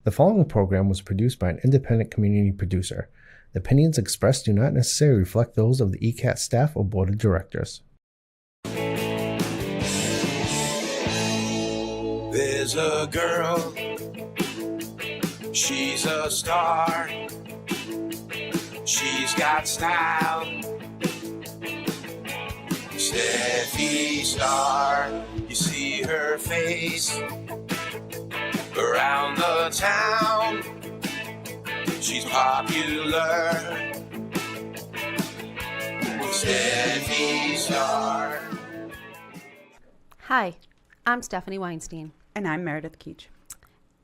The following program was produced by an independent community producer. The opinions expressed do not necessarily reflect those of the ECAT staff or board of directors. There's a girl, she's a star, she's got style, Steffi Star, you see her face around the town, she's popular, Steffi Star. Hi, I'm Stephanie Weinstein. And I'm Meredith Keach.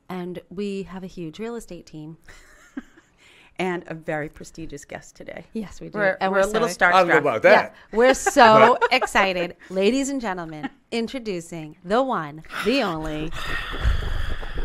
And we have a huge real estate team. And a very prestigious guest today. Yes, we do. We're a little starstruck. I don't know about that. Yeah, we're so excited. Ladies and gentlemen, introducing the one, the only,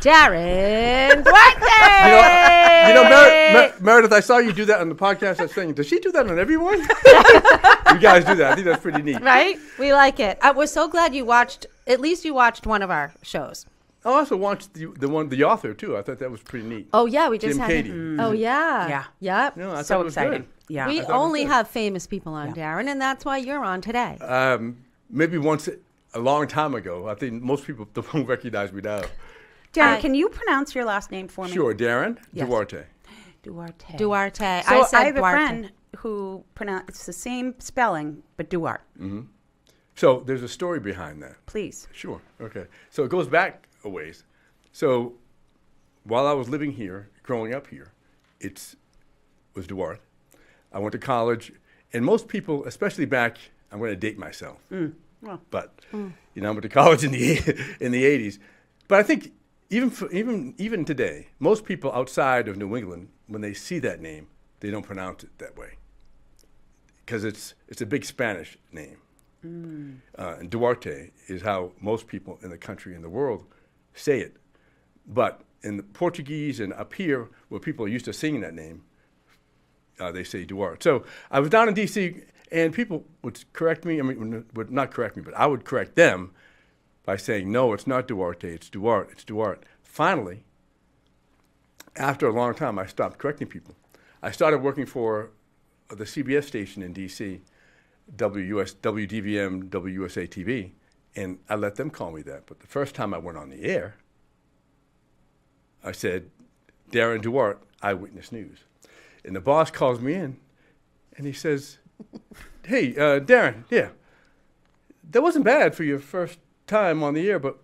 Darren Duarte! You know, Meredith, I saw you do that on the podcast. I was saying, does she do that on everyone? You guys do that. I think that's pretty neat. Right? We like it. We're so glad you watched, at least you watched one of our shows. I also watched the author, too. I thought that was pretty neat. Oh, yeah, we just Jim had Cady. Oh, yeah. Yeah. Yep. No, I thought So it was exciting. good. Yeah. We thought it was only good. have famous people on, Darren, and that's why you're on today. Maybe once a long time ago. I think most people don't recognize me now. Darren, can you pronounce your last name for me? Sure, Darren Yes. Duarte. Duarte. Duarte. So I said I have Duarte. a friend who it's the same spelling, but Duarte. So there's a story behind that. Please. Sure. Okay. So it goes back a ways. So while I was living here, growing up here, was Duarte. I went to college, and most people, especially back, I'm going to date myself, but I went to college in the 80s. But I think even today, most people outside of New England, when they see that name, they don't pronounce it that way because it's a big Spanish name. And Duarte is how most people in the country and the world say it. But in the Portuguese and up here, where people are used to singing that name, they say Duarte. So I was down in D.C., and people would correct me. I mean, would not correct me, but I would correct them by saying, no, it's not Duarte, it's Duarte, it's Duarte. Finally, after a long time, I stopped correcting people. I started working for the CBS station in D.C., WDVM, WUSA TV, and I let them call me that. But the first time I went on the air, I said, Darren Duarte, Eyewitness News. And the boss calls me in, and he says, hey, Darren, yeah, that wasn't bad for your first time on the air, but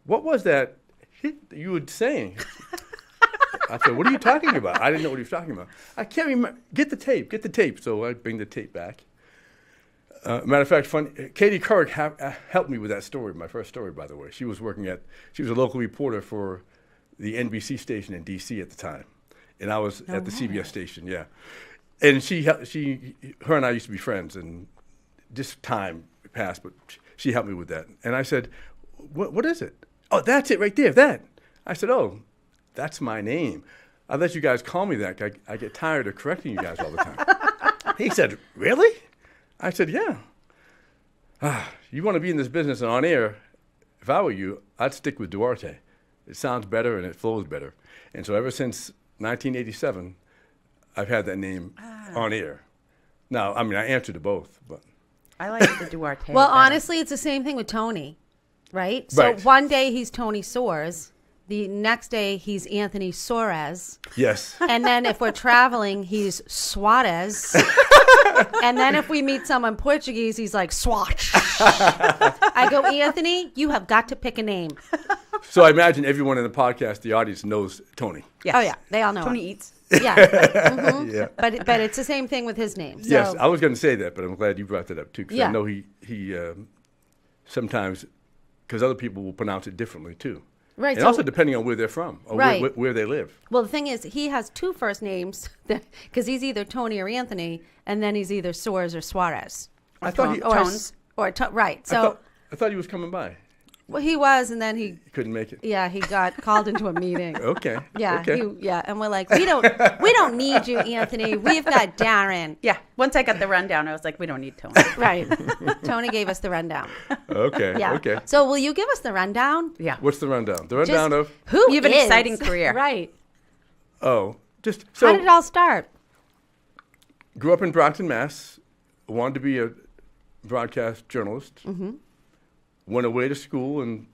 what was that hit that you were saying? I said, what are you talking about? I didn't know what he was talking about. I can't remember. Get the tape. So I bring the tape back. Matter of fact, Katie Couric helped me with that story, my first story, by the way. She was a local reporter for the NBC station in D.C. at the time. And I was at the CBS station, yeah. And her and I used to be friends, and just time passed, but she helped me with that. And I said, what is it? Oh, that's it right there, that. I said, oh, that's my name. I let you guys call me that. I get tired of correcting you guys all the time. He said, really? I said, yeah. You want to be in this business and on air, if I were you, I'd stick with Duarte. It sounds better and it flows better. And so ever since 1987, I've had that name on air. Now, I mean, I answer to both, but. I like the Duarte. Well, better. honestly, it's the same thing with Tony, right? Right. So one day he's Tony Soares. The next day he's Anthony Soares. Yes. And then if we're traveling, he's Suarez. And then if we meet someone Portuguese, he's like Swatch. I go, Anthony, you have got to pick a name. So I imagine everyone in the podcast, the audience, knows Tony. Yes. Oh, yeah. They all know Tony him. eats. Yeah. Mhm. Yeah. But it's the same thing with his name. So, Yes, I was going to say that, but I'm glad you brought that up too, because Yeah. I know he sometimes, because other people will pronounce it differently too. Right. And So, also depending on where they're from or Right. where they live. well, the thing is, he has two first names because he's either Tony or Anthony, and then he's either Soares or Suarez. I thought he, Or Tones. right. So I thought he was coming by. Well, he was, and then he couldn't make it. yeah, he got called into a meeting. Okay. Yeah, Okay. and we're like, we don't need you, Anthony. We've got Darren. Yeah. Once I got the rundown, I was like, we don't need Tony. Right. Tony gave us the rundown. Okay. Yeah. Okay. So will you give us the rundown? Yeah. What's the rundown? The rundown of Who You have an is- exciting career. Right. just How did it all start? grew up in Brockton, Mass. Wanted to be a broadcast journalist. Mm-hmm. Went away to school and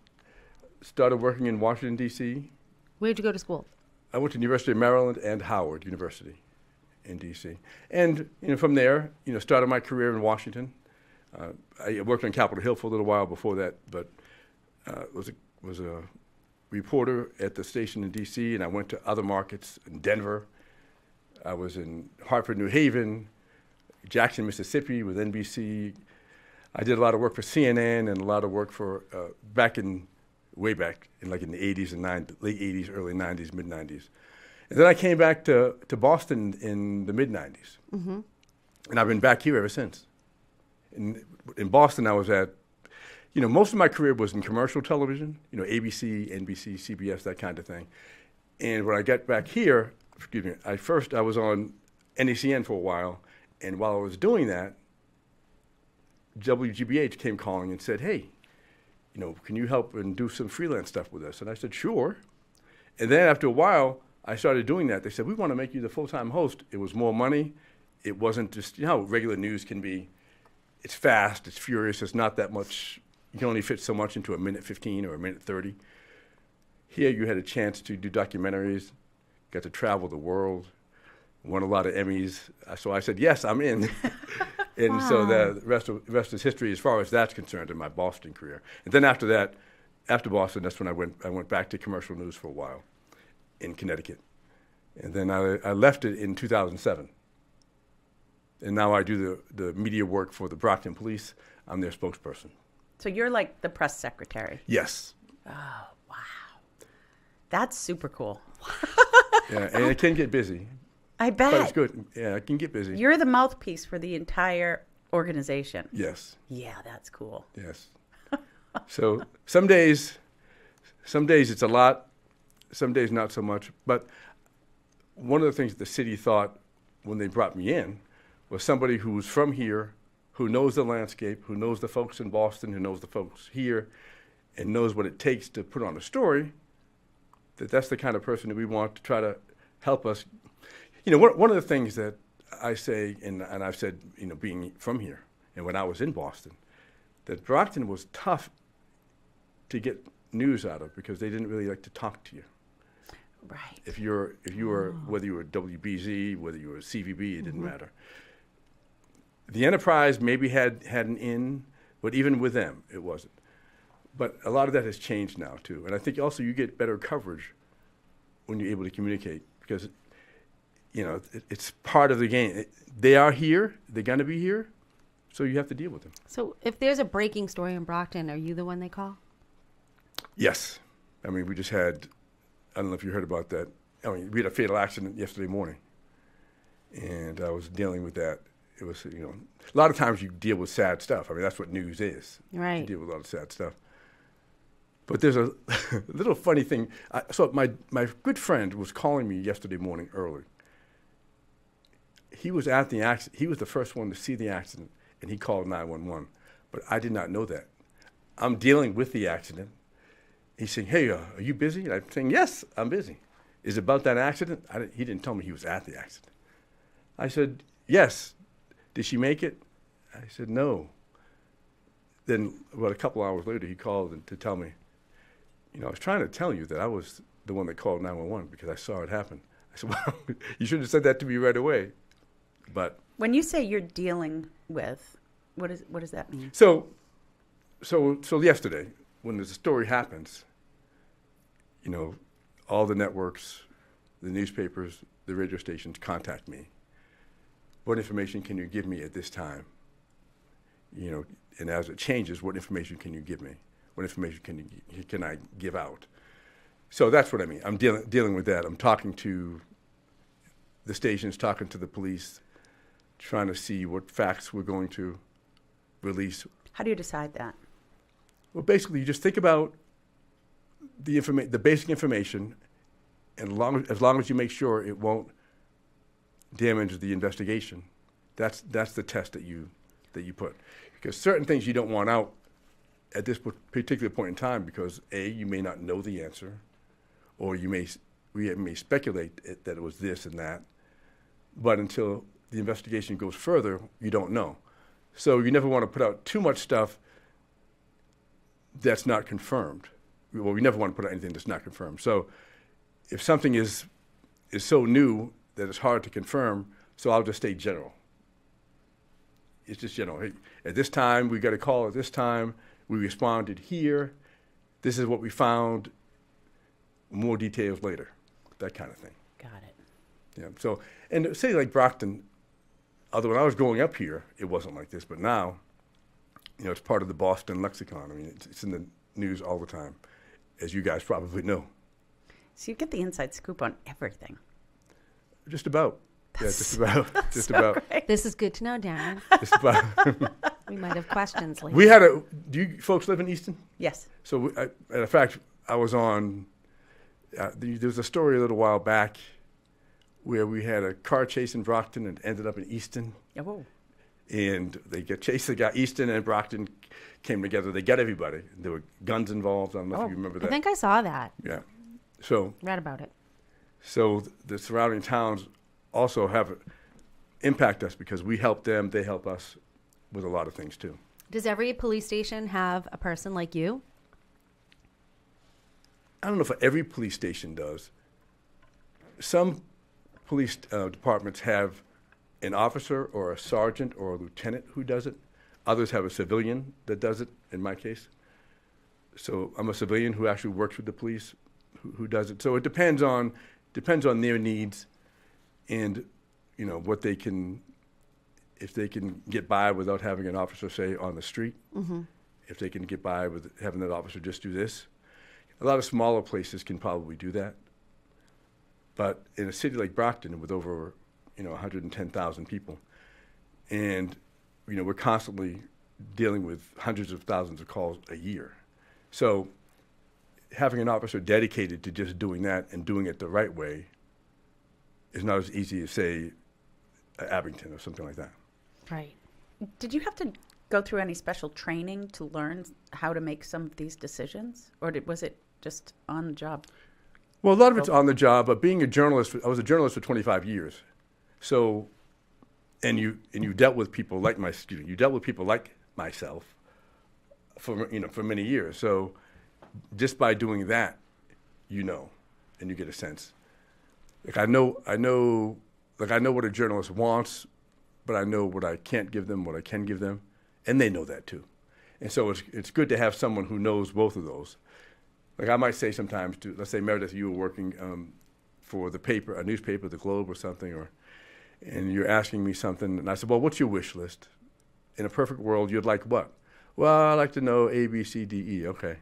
started working in Washington, D.C. Where'd you go to school? I went to the University of Maryland and Howard University in D.C. And from there, started my career in Washington. I worked on Capitol Hill for a little while before that, but was a reporter at the station in D.C. and I went to other markets in Denver. I was in Hartford, New Haven, Jackson, Mississippi with NBC. I did a lot of work for CNN and a lot of work for way back in the 80s and late 80s, early 90s, mid 90s. And then I came back to Boston in the mid 90s. Mm-hmm. And I've been back here ever since. In Boston, I was at, most of my career was in commercial television, ABC, NBC, CBS, that kind of thing. And when I got back here, I was on NECN for a while. And while I was doing that, WGBH came calling and said, hey, can you help and do some freelance stuff with us? And I said, sure. And then after a while, I started doing that. They said, we want to make you the full-time host. It was more money. It wasn't just, how regular news can be. It's fast, it's furious, it's not that much. You can only fit so much into a minute 15 or a minute 30. Here you had a chance to do documentaries, got to travel the world, won a lot of Emmys. So I said, yes, I'm in. And Wow. so the rest is history as far as that's concerned in my Boston career. And then after that, after Boston, that's when I went back to commercial news for a while in Connecticut. And then I left it in 2007. And now I do the media work for the Brockton Police. I'm their spokesperson. So you're like the press secretary. Yes. That's super cool. Yeah, and it can get busy, I but it's bet. good. Yeah, it can get busy. You're the mouthpiece for the entire organization. Yes, Yeah, that's cool. yes. So some days it's a lot, some days not so much. But one of the things the city thought when they brought me in was somebody who's from here, who knows the landscape, who knows the folks in Boston, who knows the folks here, and knows what it takes to put on a story, that's the kind of person that we want to try to help us. One of the things that I say, and I've said, being from here, and when I was in Boston, that Brockton was tough to get news out of because they didn't really like to talk to you. Right. If you were whether you were WBZ, whether you were CVB, it didn't matter. The Enterprise maybe had an in, but even with them, it wasn't. But a lot of that has changed now too, and I think also you get better coverage when you're able to communicate because, it's part of the game. They are here; they're going to be here, so you have to deal with them. So if there's a breaking story in Brockton, are you the one they call? Yes, I mean we just had. I don't know if you heard about that. We had a fatal accident yesterday morning, and I was dealing with that. It was, a lot of times you deal with sad stuff. I mean, that's what news is. Right. You deal with a lot of sad stuff. But there's a little funny thing. So my good friend was calling me yesterday morning early. He was at the accident. He was the first one to see the accident, and he called 911. But I did not know that. I'm dealing with the accident. He's saying, hey, are you busy? And I'm saying, yes, I'm busy. Is it about that accident? He didn't tell me he was at the accident. I said, yes. Did she make it? I said, no. Then about a couple hours later, he called to tell me, I was trying to tell you that I was the one that called 911 because I saw it happen. I said, well, you should have said that to me right away. But When you say you're dealing with, what does that mean? so yesterday, when the story happens, all the networks, the newspapers, the radio stations contact me. What information can you give me at this time? And as it changes, what information can you give me? What information can I give out? So that's what I mean. I'm dealing with that. I'm talking to the stations, talking to the police, trying to see what facts we're going to release. How do you decide that? Well, basically, you just think about the basic information, and as long as you make sure it won't damage the investigation, that's the test that you put. Because certain things you don't want out at this particular point in time, because A, you may not know the answer, or we may speculate that it was this and that, but until the investigation goes further, you don't know. So you never want to put out too much stuff that's not confirmed. Well, we never want to put out anything that's not confirmed. So if something is so new that it's hard to confirm, so I'll just stay general. It's just general. Hey, at this time, we got a call at this time. We responded here. This is what we found. More details later. That kind of thing. Got it. Yeah. So, and say like Brockton, although when I was growing up here, it wasn't like this, but now, it's part of the Boston lexicon. I mean, it's in the news all the time, as you guys probably know. So you get the inside scoop on everything. Just about. Just about. Just about. Great. This is good to know, Darren. Just about. We might have questions later. We had do you folks live in Easton? Yes. So, in fact, I was on, there was a story a little while back where we had a car chase in Brockton and ended up in Easton. Oh. And they got Easton and Brockton came together. They got everybody. There were guns involved. I don't know if you remember that. I think I saw that. Yeah. So Read about it. So the surrounding towns also impact us because we help them. They help us with a lot of things too. Does every police station have a person like you? I don't know if every police station does. Some police departments have an officer or a sergeant or a lieutenant who does it. Others have a civilian that does it, in my case. So I'm a civilian who actually works with the police who does it. So it depends on their needs and, what they can, if they can get by without having an officer, say, on the street, if they can get by with having that officer just do this. A lot of smaller places can probably do that. But in a city like Brockton with over 110,000 people. And, we're constantly dealing with hundreds of thousands of calls a year. So having an officer dedicated to just doing that and doing it the right way is not as easy as, say, Abington or something like that. Right. Did you have to go through any special training to learn how to make some of these decisions? Or was it just on the job? Well, a lot of it's on the job, but being a journalist, I was a journalist for 25 years. So, and you dealt with people like you dealt with people like myself for many years. So, just by doing that, and you get a sense. Like I know what a journalist wants, but I know what I can't give them, what I can give them, and they know that too. And so it's good to have someone who knows both of those. Like I might say sometimes to, let's say Meredith, you were working for the paper, a newspaper, the Globe or something, and you're asking me something, and I said, well, what's your wish list? In a perfect world, you'd like what? Well, I'd like to know A, B, C, D, E. Okay.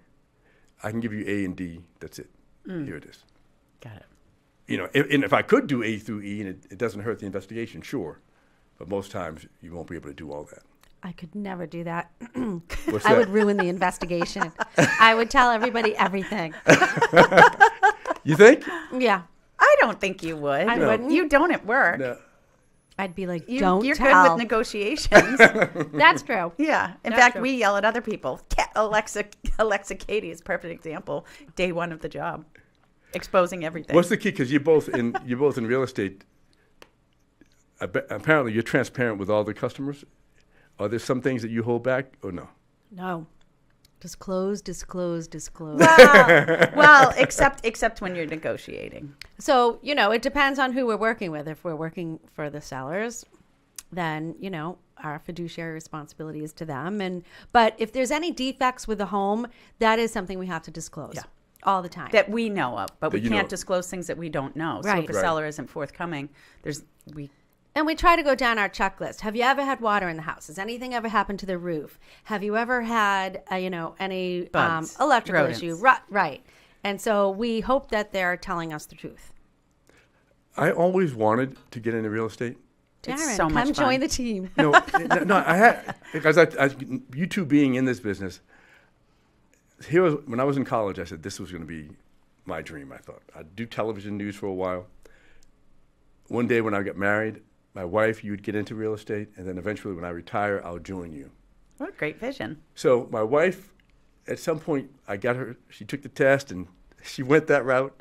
I can give you A and D. That's it. Here it is. Got it. And if I could do A through E and it doesn't hurt the investigation, sure. But most times you won't be able to do all that. I could never do that. What's I that? would ruin the investigation. I would tell everybody everything. You think? Yeah. I don't think you would. I wouldn't. You don't at work. No. I'd be like, You're don't good tell. with negotiations. That's true. Yeah. In That's fact, true. we yell at other people. Alexa Katie is a perfect example. Day one of the job, exposing everything. What's the key? Because you're both in real estate. Apparently, you're transparent with all the customers. Are there some things that you hold back, or no? No. Disclose. Well, except when you're negotiating. So, it depends on who we're working with. If we're working for the sellers, then, our fiduciary responsibility is to them. But if there's any defects with the home, that is something we have to disclose all the time. That we know of, but we That you can't know. disclose things that we don't know. So Right. if a Right. seller isn't forthcoming, And we try to go down our checklist. Have you ever had water in the house? Has anything ever happened to the roof? Have you ever had, any Bugs, electrical rodents. issue? Right. And so we hope that they're telling us the truth. I always wanted to get into real estate. Darren, It's so much come fun. join the team. No, I had because you two being in this business, when I was in college, I said this was going to be my dream. I thought I'd do television news for a while. One day when I got married, my wife, you'd get into real estate, and then eventually when I retire, I'll join you. What a great vision. So my wife, at some point, I got her, she took the test, and she went that route.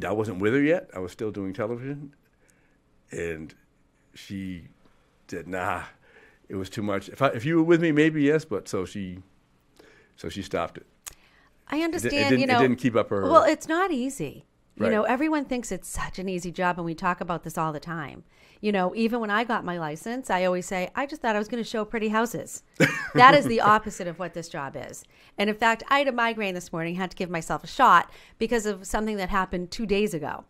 I wasn't with her yet. I was still doing television. And she said, nah, it was too much. If you were with me, maybe yes, but so she stopped it. I understand, It didn't keep up her. Well, it's not easy. Right. Everyone thinks it's such an easy job, and we talk about this all the time. Even when I got my license, I always say, I just thought I was going to show pretty houses. That is the opposite of what this job is. And in fact, I had a migraine this morning, had to give myself a shot because of something that happened 2 days ago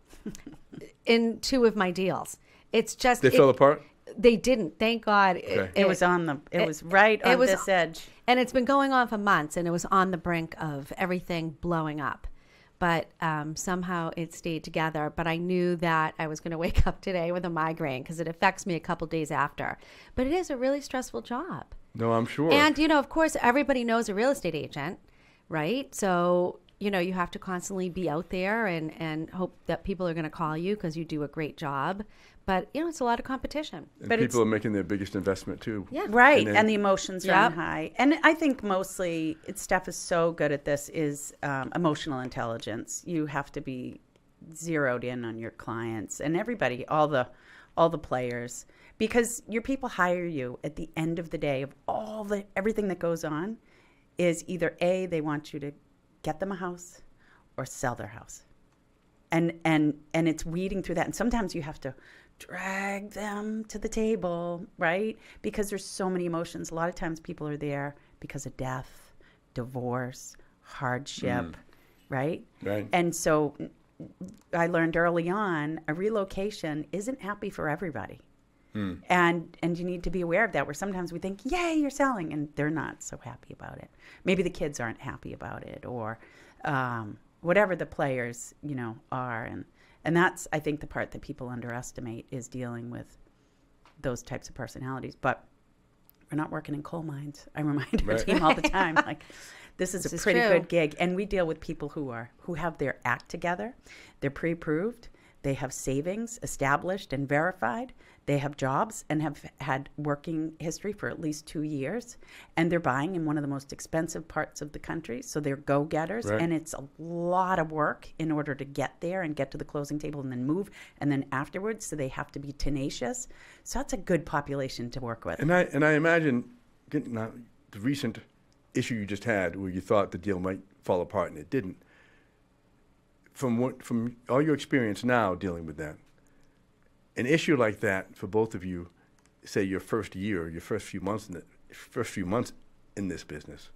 in 2 of my deals. It's just... They fell apart? They didn't, thank God. Okay. It was right on this edge. And it's been going on for months, and it was on the brink of everything blowing up. But somehow it stayed together. But I knew that I was going to wake up today with a migraine because it affects me a couple days after. But it is a really stressful job. No, I'm sure. And, of course, everybody knows a real estate agent, right? So, you have to constantly be out there and hope that people are going to call you because you do a great job. But, it's a lot of competition. And but people are making their biggest investment, too. Yeah. Right, And and the emotions run high. And I think mostly, Steph is so good at this, is emotional intelligence. You have to be zeroed in on your clients and everybody, all the players, because your people hire you at the end of the day of everything that goes on is either A, they want you to get them a house or sell their house. And it's weeding through that. And sometimes you have to drag them to the table, right? Because there's so many emotions. A lot of times people are there because of death, divorce, hardship, right? Right. And so I learned early on, a relocation isn't happy for everybody. And you need to be aware of that, where sometimes we think, yay, you're selling, and they're not so happy about it. Maybe the kids aren't happy about it, or whatever the players, are. And that's, I think, the part that people underestimate is dealing with those types of personalities. But we're not working in coal mines. I remind our team all the time, like, this is a pretty good gig. And we deal with people who have their act together. They're pre-approved. They have savings established and verified. They have jobs and have had working history for at least 2 years. And they're buying in one of the most expensive parts of the country. So they're go-getters. Right. And it's a lot of work in order to get there and get to the closing table and then move. And then afterwards, so they have to be tenacious. So that's a good population to work with. And I imagine the recent issue you just had where you thought the deal might fall apart and it didn't. From all your experience now dealing with that, an issue like that for both of you, say your first year, your first few months in this business,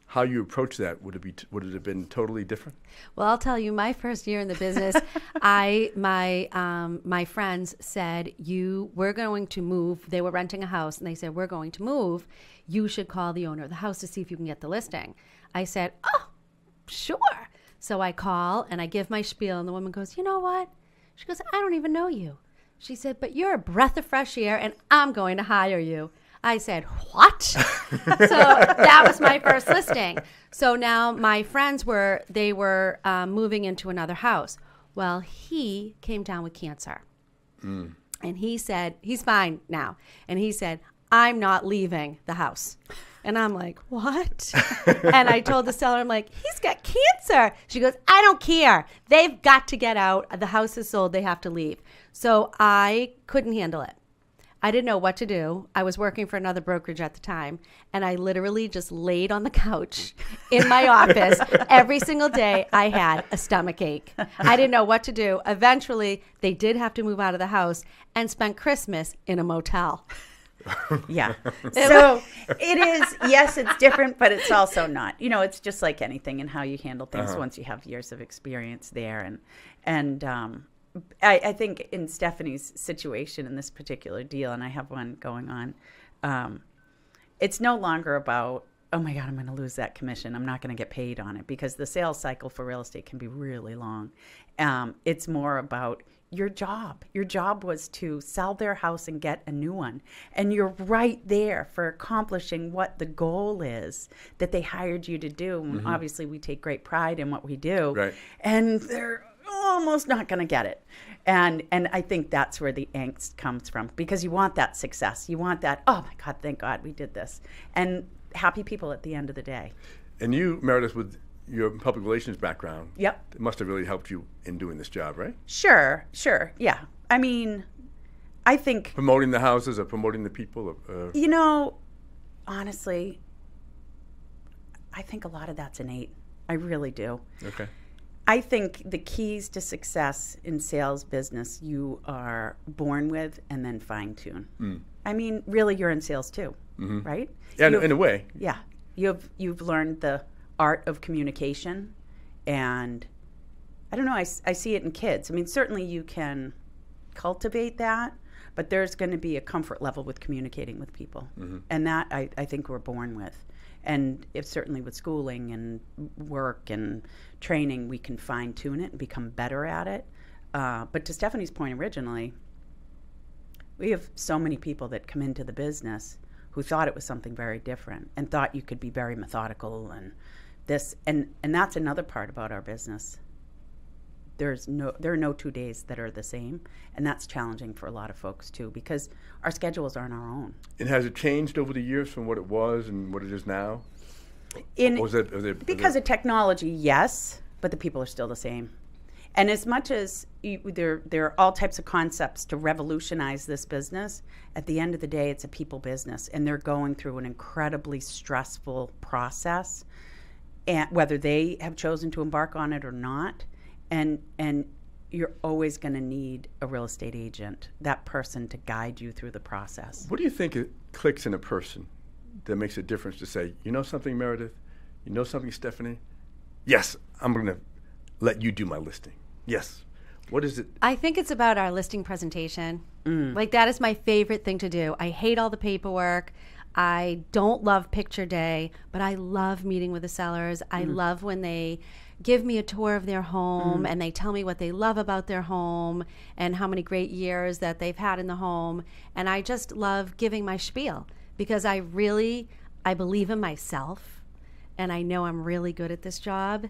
how you approach that, would it have been totally different? Well, I'll tell you, my first year in the business, my friends said, we're going to move. They were renting a house, and they said, we're going to move. You should call the owner of the house to see if you can get the listing. I said, oh, sure. So I call, and I give my spiel, and the woman goes, you know what? She goes, I don't even know you. She said, but you're a breath of fresh air, and I'm going to hire you. I said, what? So that was my first listing. So now my friends were moving into another house. Well, he came down with cancer. And he said, he's fine now. And he said, I'm not leaving the house. And I'm like, what? And I told the seller, I'm like, he's got cancer. She goes, I don't care. They've got to get out. The house is sold. They have to leave. So I couldn't handle it. I didn't know what to do. I was working for another brokerage at the time, and I literally just laid on the couch in my office. Every single day I had a stomach ache. I didn't know what to do. Eventually, they did have to move out of the house and spent Christmas in a motel. Yeah. So it is, yes, it's different, but it's also not. It's just like anything in how you handle things once you have years of experience there. And I think in Stephanie's situation in this particular deal, and I have one going on, it's no longer about oh my God, I'm going to lose that commission. I'm not going to get paid on it, because the sales cycle for real estate can be really long. It's more about your job. Your job was to sell their house and get a new one. And you're right there for accomplishing what the goal is that they hired you to do. And obviously, we take great pride in what we do. Right. And they're almost not going to get it. And I think that's where the angst comes from, because you want that success. You want that, oh my God, thank God we did this. And happy people at the end of the day. And you, Meredith, with your public relations background, Yep. it must have really helped you in doing this job, right? Sure, yeah. I mean, I think, Promoting the houses or promoting the people? you know, honestly, I think a lot of that's innate. I really do. Okay. I think the keys to success in sales business you are born with and then fine tune. I mean, really, you're in sales too, right? Yeah, in a way. Yeah, you've learned the art of communication, and I don't know. I see it in kids. I mean, certainly you can cultivate that, but there's going to be a comfort level with communicating with people, and that I think we're born with. And if certainly with schooling and work and training, we can fine tune it and become better at it. But to Stephanie's point originally, we have so many people that come into the business who thought it was something very different and thought you could be very methodical and this. And that's another part about our business. There are no 2 days that are the same. And that's challenging for a lot of folks too, because our schedules aren't our own. And has it changed over the years from what it was and what it is now? Because of technology, yes, but the people are still the same. And as much as there are all types of concepts to revolutionize this business, at the end of the day, it's a people business, and they're going through an incredibly stressful process, and whether they have chosen to embark on it or not. And you're always going to need a real estate agent, that person to guide you through the process. What do you think it clicks in a person that makes a difference to say, you know something, Meredith? You know something, Stephanie? Yes, I'm going to let you do my listing. Yes. What is it? I think it's about our listing presentation. Like, that is my favorite thing to do. I hate all the paperwork. I don't love picture day, but I love meeting with the sellers. I love when they give me a tour of their home and they tell me what they love about their home and how many great years that they've had in the home. And I just love giving my spiel, because I believe in myself, and I know I'm really good at this job.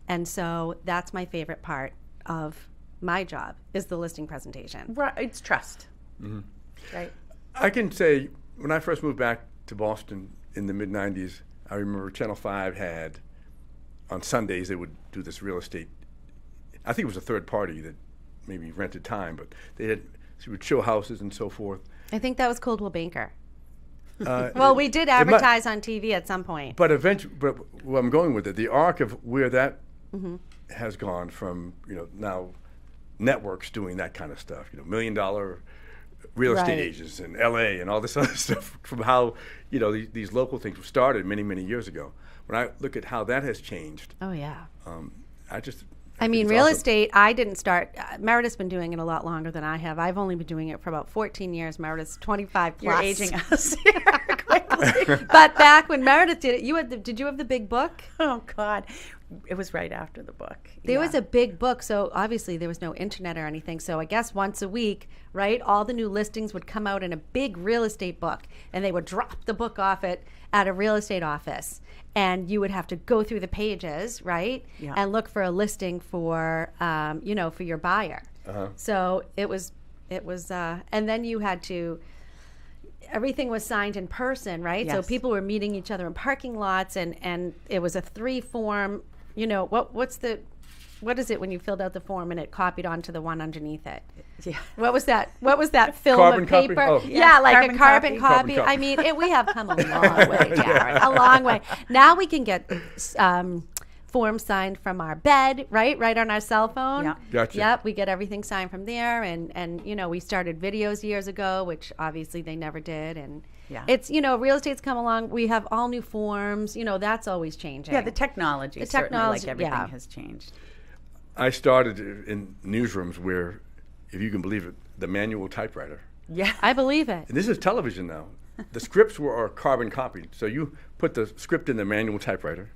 And so that's my favorite part of my job, is the listing presentation. Right, it's trust. Right. I can say, when I first moved back to Boston in the mid-'90s, I remember Channel 5 had, on Sundays, they would do this real estate. I think it was a third party that maybe rented time, but they would show houses and so forth. I think that was Coldwell Banker. Well, we did advertise on TV at some point. But eventually, where I'm going with it, the arc of where that has gone from, now networks doing that kind of stuff, $1 million real estate agents in LA and all this other stuff, from how, these local things were started many, many years ago. When I look at how that has changed, Oh, yeah. I mean, it's real awesome. estate, I didn't start. Meredith's been doing it a lot longer than I have. I've only been doing it for about 14 years. Meredith's 25 plus. You're aging us here quickly. But back when Meredith did it, did you have the big book? Oh, God. It was right after the book. There was a big book, so obviously there was no internet or anything. So I guess once a week, right, all the new listings would come out in a big real estate book, and they would drop the book off at a real estate office. And you would have to go through the pages, right, and look for a listing for, for your buyer. So it was, and then you had to. Everything was signed in person, right? Yes. So people were meeting each other in parking lots, and it was a 3-form. What is it when you filled out the form and it copied onto the one underneath it? Yeah. What was that? What was that film Carbon of copy? paper? Oh. Yeah, like Carbon a carbon copy. copy. Carbon copy. I mean, we have come a long way, Darren. A long way. Now we can get forms signed from our bed, right on our cell phone. Yeah. Gotcha. Yep, we get everything signed from there, and we started videos years ago, which obviously they never did, and it's real estate's come along. We have all new forms. That's always changing. Yeah, the technology, certainly, like everything, yeah. has changed. I started in newsrooms where, if you can believe it, the manual typewriter. Yeah. I believe it. And this is television now. the scripts are carbon copied. So you put the script in the manual typewriter,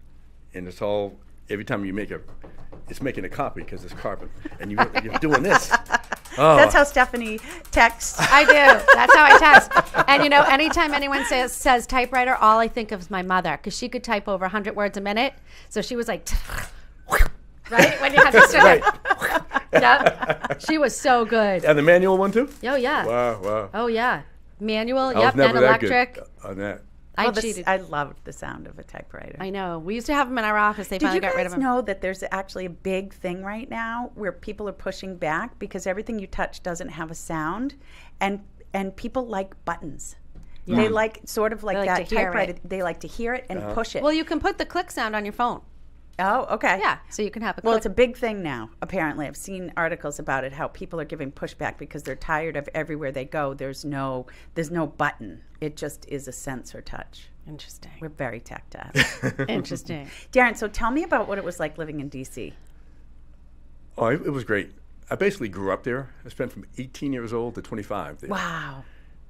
and it's all, every time you make it's making a copy because it's carbon. And you're doing this. Oh. That's how Stephanie texts. I do. That's how I text. And you know, anytime anyone says typewriter, all I think of is my mother, because she could type over 100 words a minute. So she was like, right? When you have to start. Right. Yep. She was so good. And the manual one too? Oh, yeah. Wow. Oh, yeah. Manual, I was yep, never and that good electric. on that. I cheated. I loved the sound of a typewriter. I know. We used to have them in our office. They Did finally you got rid of guys them. know that there's actually a big thing right now where people are pushing back because everything you touch doesn't have a sound, and people like buttons. Yeah. They like sort of like They like that to hear typewriter. it. They like to hear it and push it. Well, you can put the click sound on your phone. Oh, okay. Yeah, so you can have a Well, click. it's a big thing now, apparently. I've seen articles about it, how people are giving pushback because they're tired of everywhere they go. There's no button. It just is a sensor touch. Interesting. We're very tactile. Interesting. Darren, so tell me about what it was like living in D.C. Oh, it was great. I basically grew up there. I spent from 18 years old to 25 there. Wow.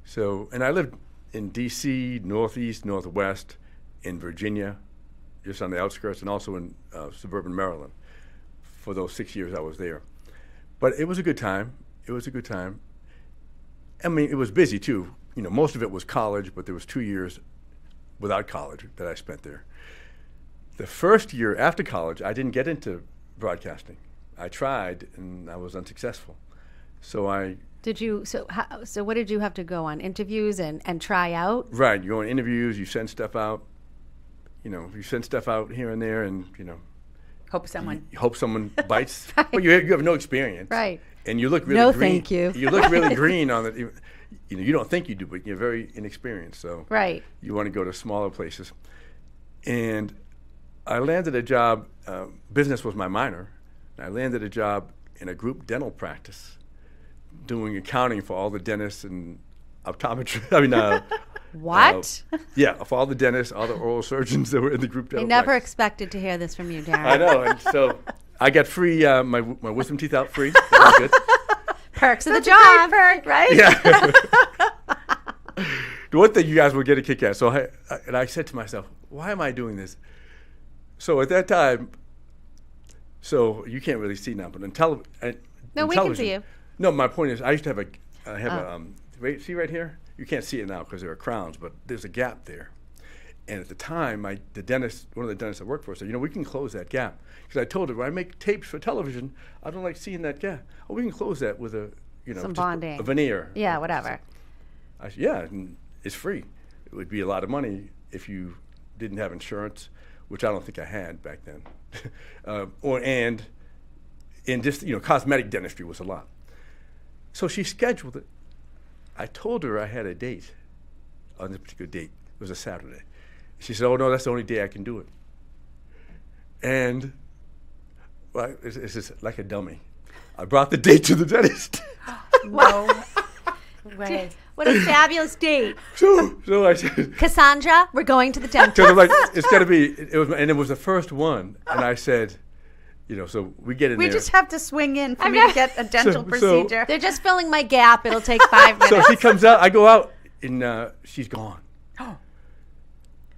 So, and I lived in D.C., Northeast, Northwest, in Virginia, just on the outskirts, and also in suburban Maryland for those 6 years I was there. But it was a good time. It was a good time. I mean, it was busy too. You know, most of it was college, but there was 2 years without college that I spent there. The first year after college, I didn't get into broadcasting. I tried, and I was unsuccessful. So I... Did you, so what did you have to go on? Interviews and try out? Right, you go on interviews, you send stuff out. You know, you send stuff out here and there, and, you know... Hope someone... You hope someone bites. But you have no experience. Right. And you look really No, green. thank you. You look really green on it. You know, you don't think you do, but you're very inexperienced. So Right. you want to go to smaller places. And I landed a job, business was my minor. I landed a job in a group dental practice doing accounting for all the dentists and optometrists. I mean, What? yeah, for all the dentists, all the oral surgeons that were in the group I dental never practice. expected to hear this from you, Darren. I know, and so I got free, my wisdom teeth out free. That was good. Perks of the job. right? Yeah. The one thing you guys will get a kick at. So I said to myself, why am I doing this? So at that time, so you can't really see now, but in television. No, we can see you. No, my point is, I used to have see right here? You can't see it now because there are crowns, but there's a gap there. And at the time, one of the dentists I worked for said, we can close that gap. Because I told her, when I make tapes for television, I don't like seeing that gap. Oh, we can close that with Some just bonding. a veneer. Yeah, whatever. I said, yeah, and it's free. It would be a lot of money if you didn't have insurance, which I don't think I had back then. And just, cosmetic dentistry was a lot. So she scheduled it. I told her I had a date on this particular date. It was a Saturday. She said, oh, no, that's the only day I can do it. And well, it's just like a dummy. I brought the date to the dentist. No way. What a fabulous date. So I said, Cassandra, we're going to the dentist. so like, it's got to be, it was the first one. And I said, so we get in We there. just have to swing in for me to get a dental procedure. They're just filling my gap. It'll take 5 minutes. So she comes out, I go out, and she's gone.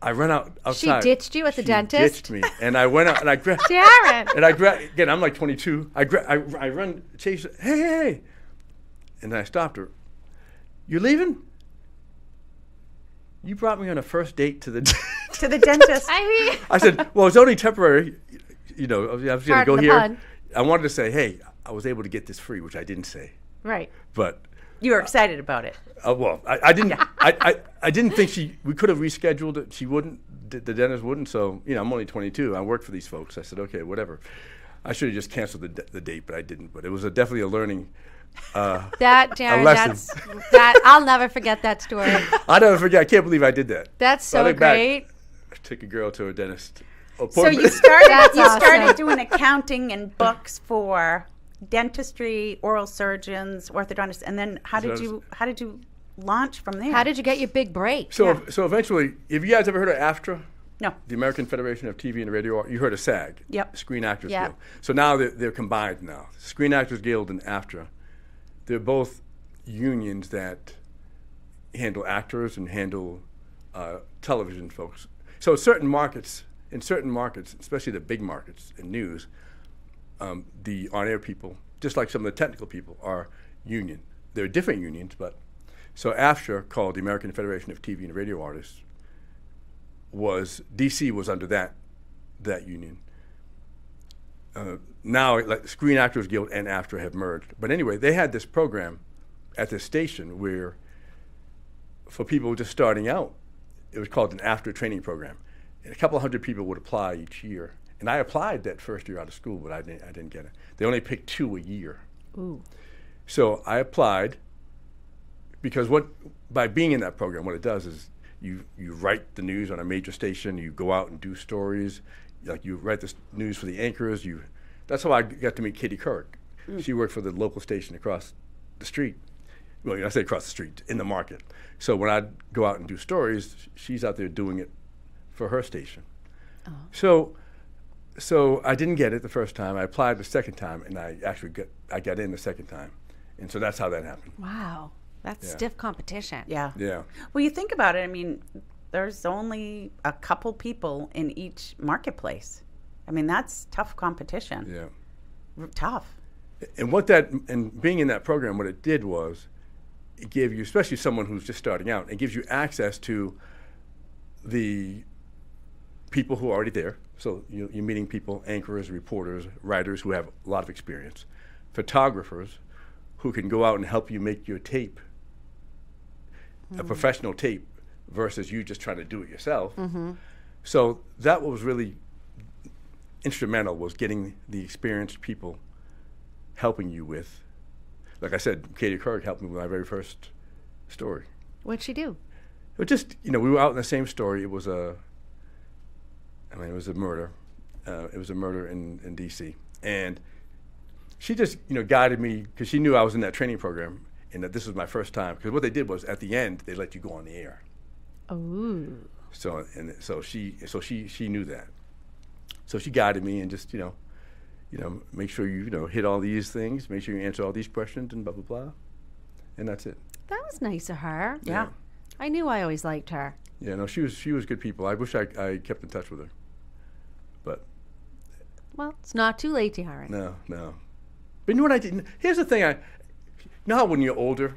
I run outside. She ditched you at the dentist? She ditched me, and I went out and I grabbed. Darren. And I grabbed again. I'm like 22. I run, chase. Hey! And then I stopped her. You leaving? You brought me on a first date to the To the dentist. I said, well, it's only temporary. I was going to Pardon go the here. pun. I wanted to say, hey, I was able to get this free, which I didn't say, Right. but. You were excited about it. Well, I didn't. I didn't think we could have rescheduled it. She wouldn't. The dentist wouldn't. So I'm only 22. I worked for these folks. I said, okay, whatever. I should have just canceled the date, but I didn't. But it was definitely a learning. That, Darren, lesson. I'll never forget that story. I never forget. I can't believe I did that. That's So I so look back, great. I took a girl to a dentist So appointment. you started awesome. doing accounting and books for dentistry, oral surgeons, orthodontists, and then how did you launch from there? How did you get your big break? So eventually, have you guys ever heard of AFTRA? No. The American Federation of TV and Radio Art. You heard of SAG? Yep. Screen Actors Yep. Guild. So now they're combined now. Screen Actors Guild and AFTRA. They're both unions that handle actors and handle television folks. So certain markets, especially the big markets in news, the on-air people, just like some of the technical people, are union. There are different unions, but so AFTRA, called the American Federation of TV and Radio Artists, DC was under that union. Now, like Screen Actors Guild and AFTRA have merged. But anyway, they had this program at this station where, for people just starting out, it was called an AFTRA training program. And a couple hundred people would apply each year. And I applied that first year out of school, but I didn't get it. They only picked 2 a year. Ooh. So I applied because by being in that program, what it does is you write the news on a major station, you go out and do stories, like you write the news for the anchors. That's how I got to meet Katie Couric. She worked for the local station across the street. Well, I say across the street, in the market. So when I'd go out and do stories, she's out there doing it for her station. Oh. So I didn't get it the first time. I applied the second time, and I got in the second time. And so that's how that happened. Wow. That's stiff competition. Yeah. Yeah. Well, you think about it. I mean, there's only a couple people in each marketplace. I mean, that's tough competition. Yeah. Tough. And being in that program, what it did was, it gave you, especially someone who's just starting out, it gives you access to the people who are already there. So you're meeting people, anchors, reporters, writers who have a lot of experience, photographers who can go out and help you make your tape, a professional tape, versus you just trying to do it yourself. Mm-hmm. So that was really instrumental, was getting the experienced people helping you with. Like I said, Katie Couric helped me with my very first story. What'd she do? It was just, we were out in the same story. It was a murder. It was a murder in D.C. And she just, guided me, because she knew I was in that training program and that this was my first time. Because what they did was, at the end, they let you go on the air. Oh. So she knew that. So she guided me and just, make sure you hit all these things, make sure you answer all these questions, and blah blah blah, and that's it. That was nice of her. Yeah. I knew I always liked her. Yeah, no, she was good people. I wish I kept in touch with her, but well, it's not too late, Darren. No. But you know what I did? Here's the thing. How when you're older,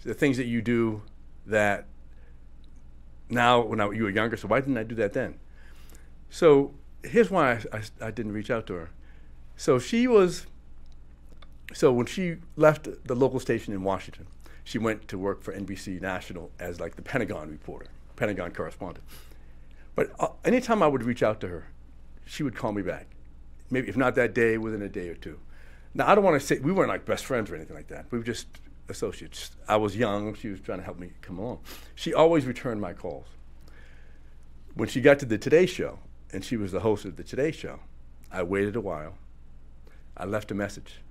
the things that you do that now when you were younger. So why didn't I do that then? So here's why I didn't reach out to her. So when she left the local station in Washington, she went to work for NBC National as like the Pentagon reporter, Pentagon correspondent. But anytime I would reach out to her, she would call me back. Maybe if not that day, within a day or two. Now, I don't want to say, we weren't like best friends or anything like that. We were just associates. I was young. She was trying to help me come along. She always returned my calls. When she got to the Today Show, and she was the host of the Today Show, I waited a while. I left a message.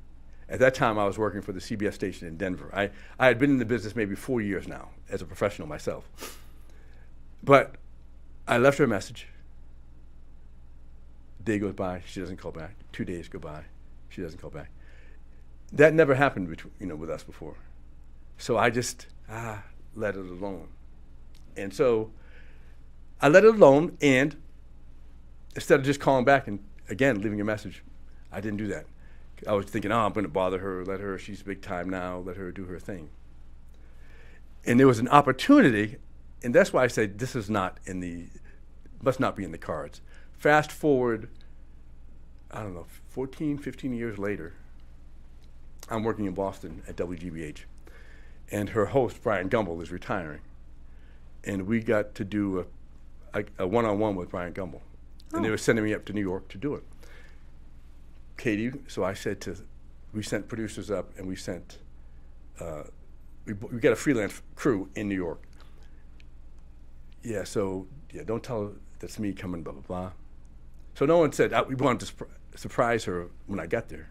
At that time, I was working for the CBS station in Denver. I had been in the business maybe 4 years now as a professional myself. But I left her a message. A day goes by, she doesn't call back. 2 days go by, she doesn't call back. That never happened with us before. So I just let it alone. And so I let it alone, and instead of just calling back and, again, leaving a message, I didn't do that. I was thinking, I'm going to bother her, she's big time now, let her do her thing. And there was an opportunity, and that's why I say this is must not be in the cards. Fast forward, 14, 15 years later, I'm working in Boston at WGBH, and her host, Brian Gumbel, is retiring. And we got to do a one-on-one with Brian Gumbel. And they were sending me up to New York to do it. Katie, so I said we sent producers up, and we sent, we got a freelance crew in New York. Don't tell her that's me coming, blah, blah, blah. So no one said, we wanted to surprise her when I got there.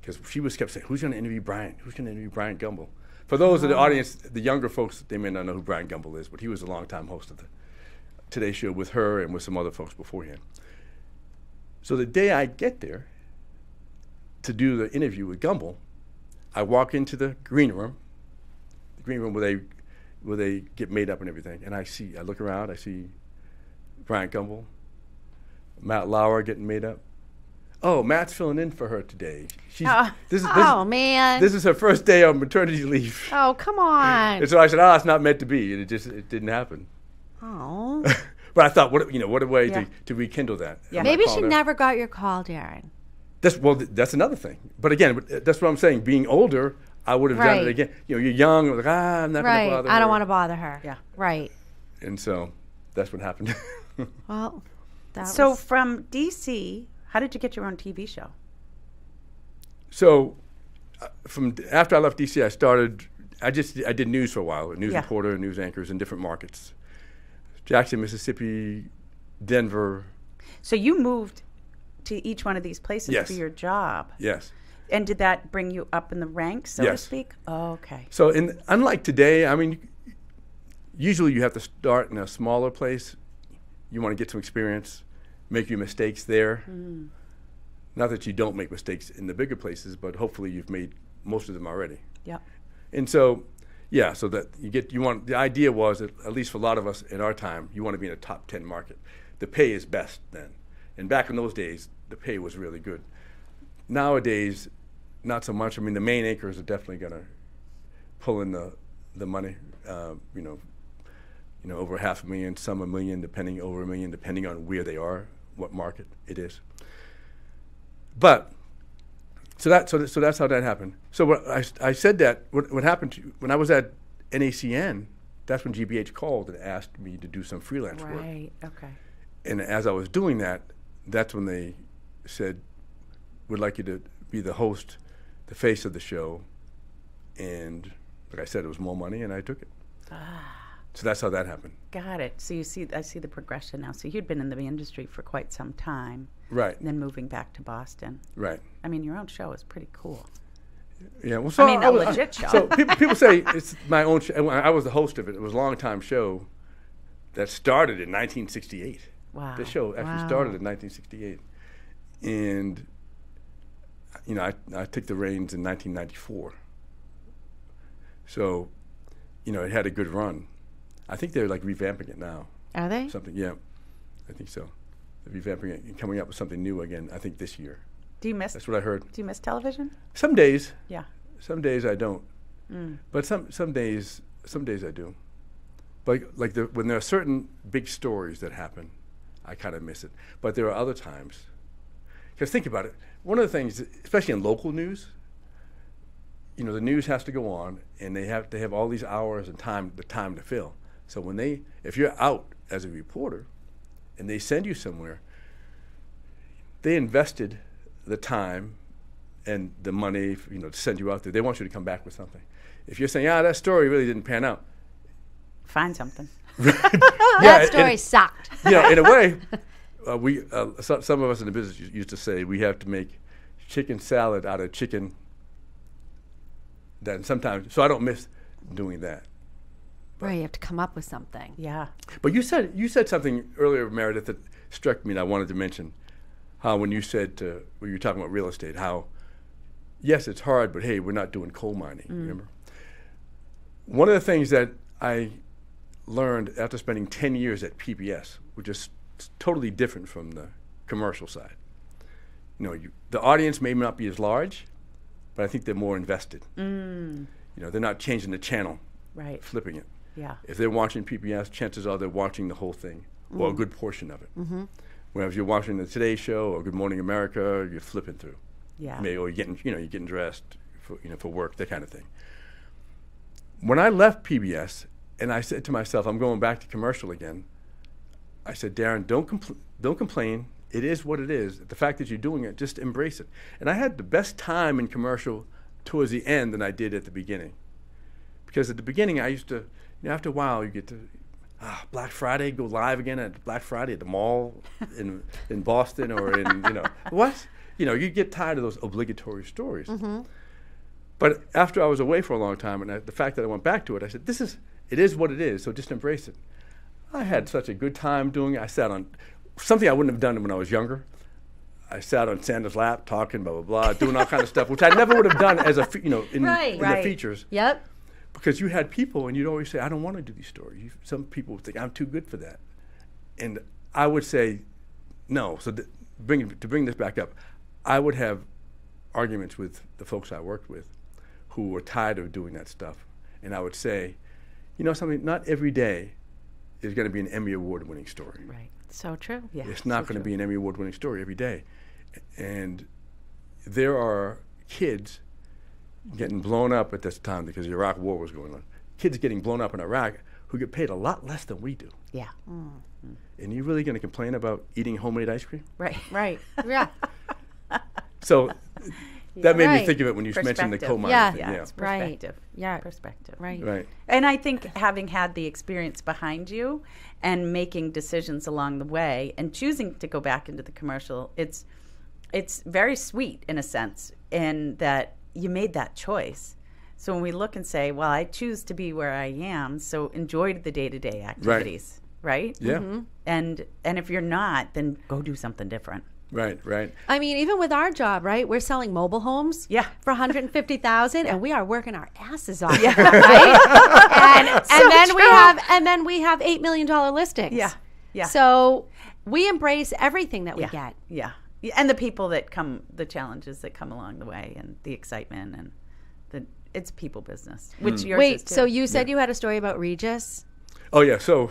Because she kept saying, who's going to interview Brian? Who's going to interview Brian Gumbel? For those of the audience, the younger folks, they may not know who Brian Gumbel is, but he was a longtime host of the Today Show with her and with some other folks beforehand. So the day I get there to do the interview with Gumbel, I walk into the green room where they where they get made up and everything. And I look around, I see Bryant Gumbel, Matt Lauer getting made up. Oh, Matt's filling in for her today. Man. This is her first day on maternity leave. Oh, come on. And so I said, it's not meant to be. And it didn't happen. Oh. But I thought, what a way to rekindle that. Yeah. Maybe she never got your call, Darren. That's another thing. But again, that's what I'm saying. Being older, I would have done it again. You're young. Like, I'm not going to bother her. I don't want to bother her. Yeah. Right. And so that's what happened. Well, from DC, how did you get your own TV show? So from after I left DC, I did news for a while, news reporter, news anchors in different markets. Jackson, Mississippi, Denver. So you moved to each one of these places for your job? Yes. And did that bring you up in the ranks, so to speak? Oh, okay. So unlike today, I mean, usually you have to start in a smaller place. You want to get some experience, make your mistakes there. Mm. Not that you don't make mistakes in the bigger places, but hopefully you've made most of them already. Yep. And so, so that the idea was that, at least for a lot of us in our time, you want to be in a top 10 market. The pay is best then. And back in those days, the pay was really good. Nowadays, not so much. I mean, the main anchors are definitely going to pull in the money, over $500,000, some $1 million, over $1 million, depending on where they are, what market it is. But so that's how that happened. So what I said that what happened when I was at NACN, that's when GBH called and asked me to do some freelance work. Right. Okay. And as I was doing that, that's when they said, "We'd like you to be the host, the face of the show." And like I said, it was more money, and I took it. So that's how that happened. Got it. So I see the progression now. So you'd been in the industry for quite some time. Right. And then moving back to Boston. Right. I mean, your own show is pretty cool. Yeah. Well, so a legit show. So people say it's my own show. I was the host of it. It was a long-time show that started in 1968. Wow. This show actually started in 1968. And, I took the reins in 1994. So, it had a good run. I think they're like revamping it now. Are they? Something, yeah. I think so. They're revamping it and coming up with something new again, I think this year. Do you miss? That's what I heard. Do you miss television? Some days. Yeah. Some days I don't. But some days I do. But when there are certain big stories that happen, I kind of miss it. But there are other times. Because think about it. One of the things, especially in local news, the news has to go on, and they have all these hours and the time to fill. So if you're out as a reporter, and they send you somewhere, they invested the time and the money, to send you out there. They want you to come back with something. If you're saying, that story really didn't pan out, find something. That story sucked. In a way, some of us in the business used to say we have to make chicken salad out of chicken. So I don't miss doing that. Right, you have to come up with something. Yeah. But you said something earlier, Meredith, that struck me, and I wanted to mention how when you when you were talking about real estate, how yes, it's hard, but hey, we're not doing coal mining. Remember, one of the things that I learned after spending 10 years at PBS, which is totally different from the commercial side. The audience may not be as large, but I think they're more invested. They're not changing the channel, right? Flipping it. Yeah. If they're watching PBS, chances are they're watching the whole thing, or a good portion of it. Mm-hmm. Whereas you're watching the Today Show or Good Morning America, you're flipping through. Yeah. Or you're getting dressed for work, that kind of thing. When I left PBS, and I said to myself, I'm going back to commercial again. I said, Darren, don't complain. It is what it is. The fact that you're doing it, just embrace it. And I had the best time in commercial towards the end than I did at the beginning. Because at the beginning, I used to, after a while, you get to, Black Friday, go live again at Black Friday at the mall in Boston or in, what? You get tired of those obligatory stories. Mm-hmm. But after I was away for a long time, and the fact that I went back to it, I said, it is what it is, so just embrace it. I had such a good time doing it. I sat on something I wouldn't have done when I was younger. I sat on Sandra's lap talking, blah, blah, blah, doing all kind of stuff, which I never would have done as in the features. Yep. because you had people, and you'd always say, I don't want to do these stories. Some people would think, I'm too good for that. And I would say, no. So to bring this back up, I would have arguments with the folks I worked with who were tired of doing that stuff. And I would say, you know something, not every day is going to be an Emmy Award-winning story. Right. So true. Yeah. It's not going to be an Emmy Award-winning story every day. And there are kids getting blown up at this time because the Iraq War was going on. Kids getting blown up in Iraq who get paid a lot less than we do. Yeah. And you're really going to complain about eating homemade ice cream? Right. Right. Yeah. So that made me Right. think of it when you mentioned the Perspective. coal mine Yeah. thing. Yeah. Yeah. It's Right. perspective. Yeah. Perspective. Right. Right. And I think having had the experience behind you and making decisions along the way and choosing to go back into the commercial, it's very sweet in a sense in that you made that choice. So when we look and say, well, I choose to be where I am, so enjoy the day-to-day activities, right? Yeah. And if you're not, then go do something different. Right. Right. I mean, even with our job, right? We're selling mobile homes, Yeah. for $150,000, and we are working our asses off, right? And then we have $8 million listings. Yeah. Yeah. So we embrace everything that we yeah. get. Yeah. And the people that come, the challenges that come along the way, and the excitement, and it's people business, which yours is Wait, too. so you said you had a story about Regis? Oh, yeah. So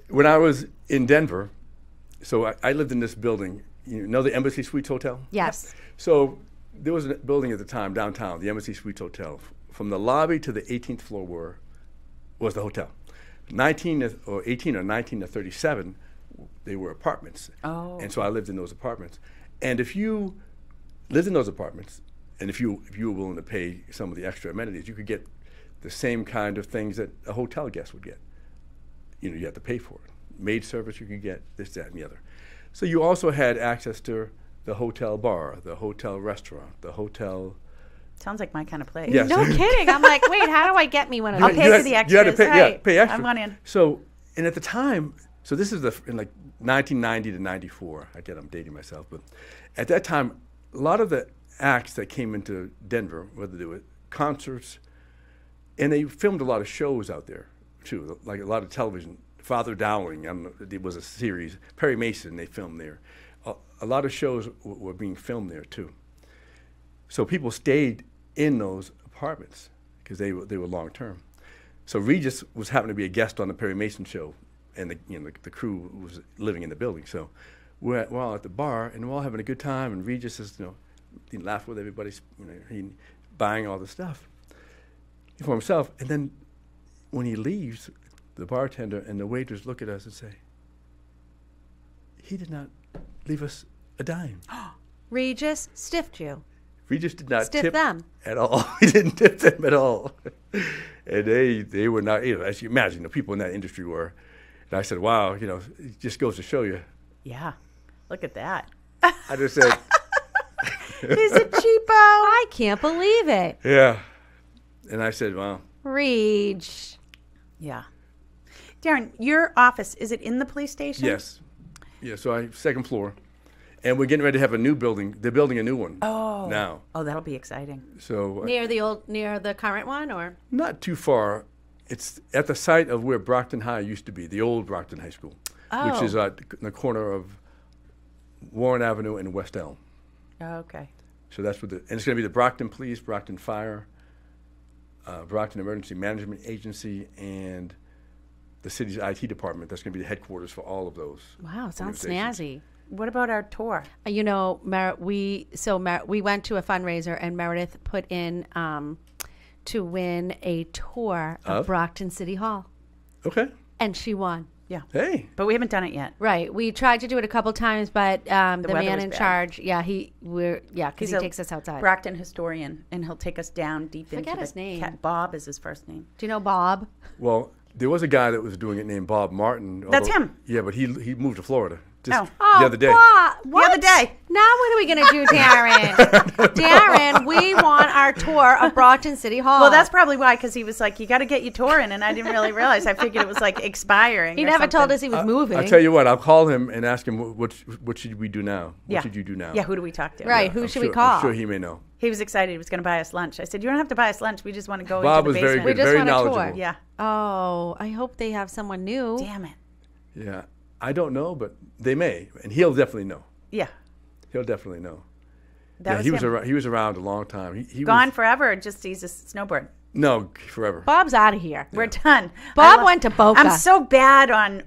when I was in Denver, so I lived in this building. You know the Embassy Suites Hotel? Yes. So there was a building at the time downtown, the Embassy Suites Hotel. From the lobby to the 18th floor was the hotel. 18 or 19 to 37, they were apartments. Oh. And so I lived in those apartments. And if you lived in those apartments, and if you were willing to pay some of the extra amenities, you could get the same kind of things that a hotel guest would get. You know, you had to pay for it. Maid service you could get, this, that, and the other. So you also had access to the hotel bar, the hotel restaurant, the hotel. Sounds like my kind of place. Yes. No kidding. I'm like, wait, how do I get me one of I'll those? pay for the extras. You had to pay, Right. pay extra. I want in. So, and at the time, so this is in like 1990 to 94. Again, I'm dating myself, but at that time, a lot of the acts that came into Denver, whether they were concerts, and they filmed a lot of shows out there too, like a lot of television. Father Dowling, it was a series. Perry Mason, they filmed there. A lot of shows were being filmed there too. So people stayed in those apartments because they were long term. So Regis was happened to be a guest on the Perry Mason show, and the crew was living in the building. So we're all at the bar and we're all having a good time, and Regis is he laughed with everybody, he buying all the stuff for himself, and then when he leaves, the bartender and the waiters look at us and say, he did not leave us a dime. Regis stiffed you. Regis did not Stiff tip them. at all. He didn't tip them at all. And they were not, as you imagine, the people in that industry were. And I said, wow, it just goes to show you. Yeah. Look at that. I just said, He's a cheapo. I can't believe it. yeah. And I said, wow. Reg. Yeah. Darren, your office, is it in the police station? Yes. Yeah, so second floor. And we're getting ready to have a new building. They're building a new one now. Oh, that'll be exciting. So Near the current one, or? not too far. It's at the site of where Brockton High used to be, the old Brockton High School, which is at the corner of Warren Avenue and West Elm. Oh, okay. So that's and it's going to be the Brockton Police, Brockton Fire, Brockton Emergency Management Agency, and the city's IT department. That's going to be the headquarters for all of those. Wow, sounds organizations. snazzy. What about our tour? We went to a fundraiser, and Meredith put in to win a tour of Brockton City Hall, Okay. and she won. Yeah. Hey. But we haven't done it yet. Right. We tried to do it a couple times, but the weather man was in bad. charge, because he He's a takes us outside. Brockton historian, and he'll take us down deep Forget into his name. Bob is his first name. Do you know Bob? Well, there was a guy that was doing it named Bob Martin. That's him. Yeah, but he moved to Florida just Oh, the other day. What? The other day. Now what are we going to do, Darren? Darren, we want our tour of Brockton City Hall. Well, that's probably why, because he was like, you got to get your tour in, and I didn't really realize. I figured it was like expiring. He or never something. told us he was moving. I'll tell you what. I'll call him and ask him what should we do now. Yeah. What should you do now? Yeah, who do we talk to? Right, Yeah, who I'm should we sure- call? I'm sure he may know. He was excited. He was going to buy us lunch. I said, you don't have to buy us lunch. We just want to go Bob into was the very basement. good, just very want a tour. knowledgeable. Yeah. Oh, I hope they have someone new. Damn it. Yeah, I don't know, but they may, and he'll definitely know. Yeah. He'll definitely know. That Yeah, was he was him. around. He was around a long time. He Gone was, forever, or just he's a snowboard? no, forever. Bob's out of here. We're done. Bob I went to Boca. I'm so bad on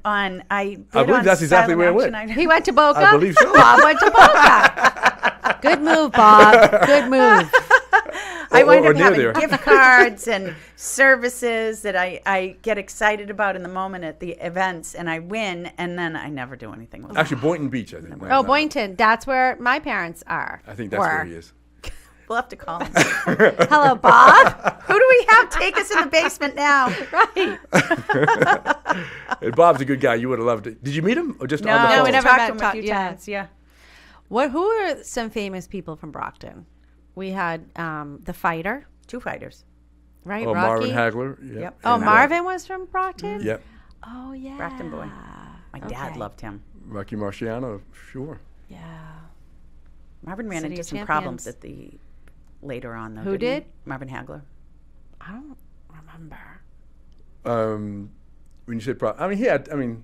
I believe that's exactly where it went. He went to Boca? I believe so. Bob went to Boca. Good move, Bob. Good move. I wind or up near having there. gift cards and services that I get excited about in the moment at the events, and I win, and then I never do anything with it. Actually, Boynton Beach, I think. Oh, Boynton. That's where my parents are. I think that's where he is. We'll have to call him. Hello, Bob. Who do we have take us in the basement now? Right. And Bob's a good guy. You would have loved it. Did you meet him or just No, on the phone? we never talked met, to him a talked- few yeah. times. Yeah. Who are some famous people from Brockton? We had the fighter, 2 fighters. right? Oh, Rocky. Marvin Hagler. Yeah. Yep. Oh, And, Marvin was from Brockton? Yep. Oh, yeah. Brockton boy. My dad Okay. loved him. Rocky Marciano, sure. Yeah. Marvin ran City into of some Champions. problems at the later on though. Who didn't did? he? Marvin Hagler. I don't remember. When you say I mean, he had. I mean,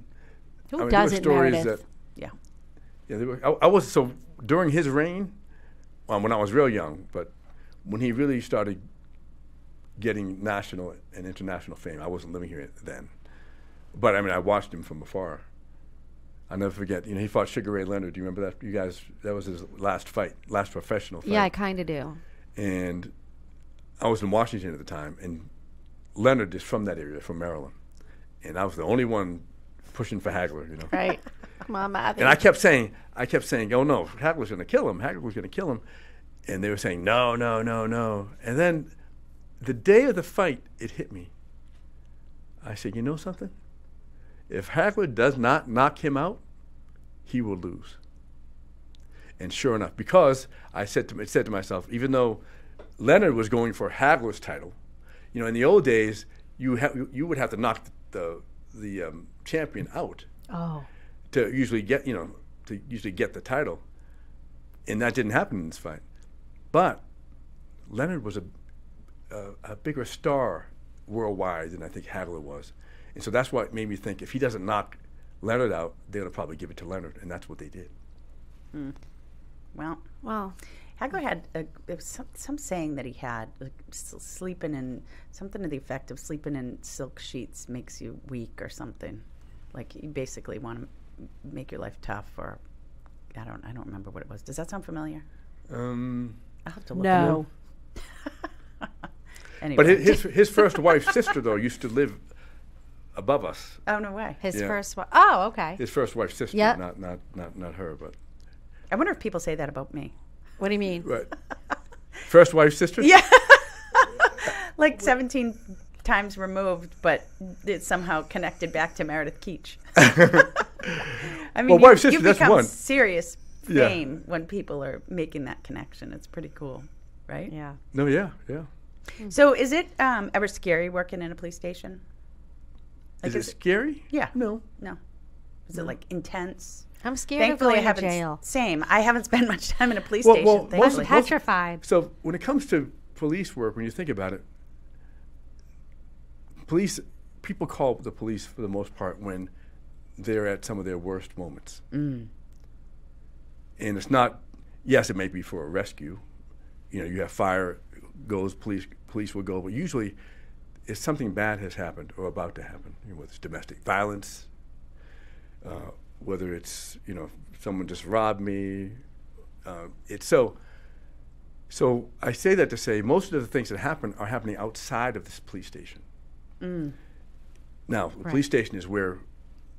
Who there were doesn't, stories Meredith? that. Yeah. Yeah, there were, I was so during his reign, when I was real young, but when he really started getting national and international fame, I wasn't living here then. But I mean, I watched him from afar. I'll never forget. He fought Sugar Ray Leonard. Do you remember that? You guys, that was his last fight, last professional fight. Yeah, I kind of do. And I was in Washington at the time, and Leonard is from that area, from Maryland, and I was the only one pushing for Hagler. Right. Come on, Matthew. And I kept saying, oh no, Hagler's going to kill him. Hagler's going to kill him. And they were saying, no, no, no, no. And then the day of the fight, it hit me. I said, you know something? If Hagler does not knock him out, he will lose. And sure enough, because I said to myself, even though Leonard was going for Hagler's title, in the old days, you would have to knock the champion out. Oh. To usually get the title, and that didn't happen in this fight. But Leonard was a bigger star worldwide than I think Hagler was, and so that's what made me think if he doesn't knock Leonard out, they're gonna probably give it to Leonard, and that's what they did. Well, Hagler had there was some saying that he had sleeping in something to the effect of sleeping in silk sheets makes you weak or something. Like you basically want to make your life tough, or I don't remember what it was. Does that sound familiar? I'll have to look. No. Anyway. But his first wife's sister though used to live above us. Oh no way! His Yeah. first one. Oh, okay. His first wife's sister, Yep. not her, but I wonder if people say that about me. What do you mean? right. First wife's sister. Yeah, like 17 times removed, but it's somehow connected back to Meredith Keach. I mean, Well, wife's sister, you that's become one. serious Yeah. fame when people are making that connection. It's pretty cool, right? Yeah. No, yeah. So, is it ever scary working in a police station? Is it scary? Yeah. No. No. Is it like intense? I'm scared Thankfully, of I going to haven't. jail. Same. I haven't spent much time in a police Well, station. well, I'm thankfully. petrified. So when it comes to police work, when you think about it, people call the police for the most part when they're at some of their worst moments. And it's not, yes, it may be for a rescue. You have fire goes, police will go, but usually if something bad has happened or about to happen, whether it's domestic violence, whether it's, someone just robbed me, it's so I say that to say most of the things that happen are happening outside of this police station. Now, the police station is where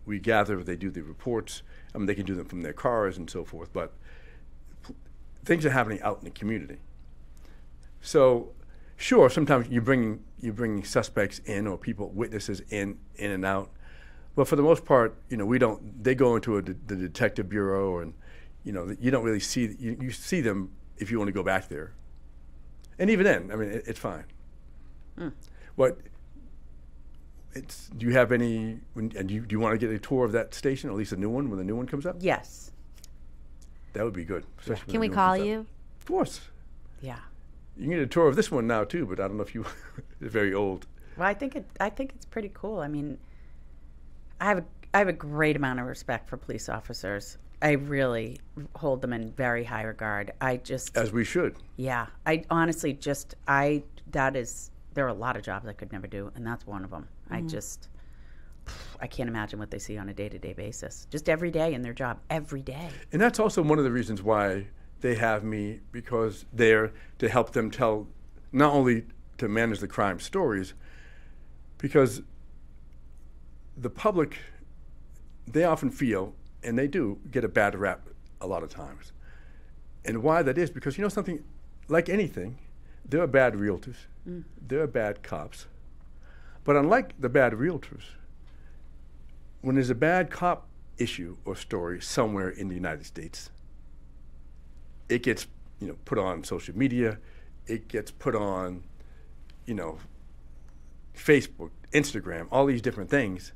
we gather, they do the reports. I mean, they can do them from their cars and so forth, but things are happening out in the community. So, sure, sometimes you bring suspects in or witnesses in and out, Well, for the most part, we don't. They go into the detective bureau, and you don't really see. You see them if you want to go back there, and even then, I mean, it's fine. What? Do you have any? And do you want to get a tour of that station, or at least a new one when the new one comes up? Yes. That would be good. Especially when Can we the new one call comes up. you? Of course. Yeah. You can get a tour of this one now too, but I don't know if you. It's very old. Well, I think it's pretty cool. I mean, I have a great amount of respect for police officers. I really hold them in very high regard. As we should. Yeah. I honestly there are a lot of jobs I could never do, and that's one of them. I can't imagine what they see on a day-to-day basis. Just every day in their job, every day. And that's also one of the reasons why they have me, because they're to help them tell, not only to manage the crime stories, because the public, they often feel, and they do, get a bad rap a lot of times. And why that is, because something, like anything, there are bad realtors, there are bad cops. But unlike the bad realtors, when there's a bad cop issue or story somewhere in the United States, it gets put on social media, it gets put on Facebook, Instagram, all these different things,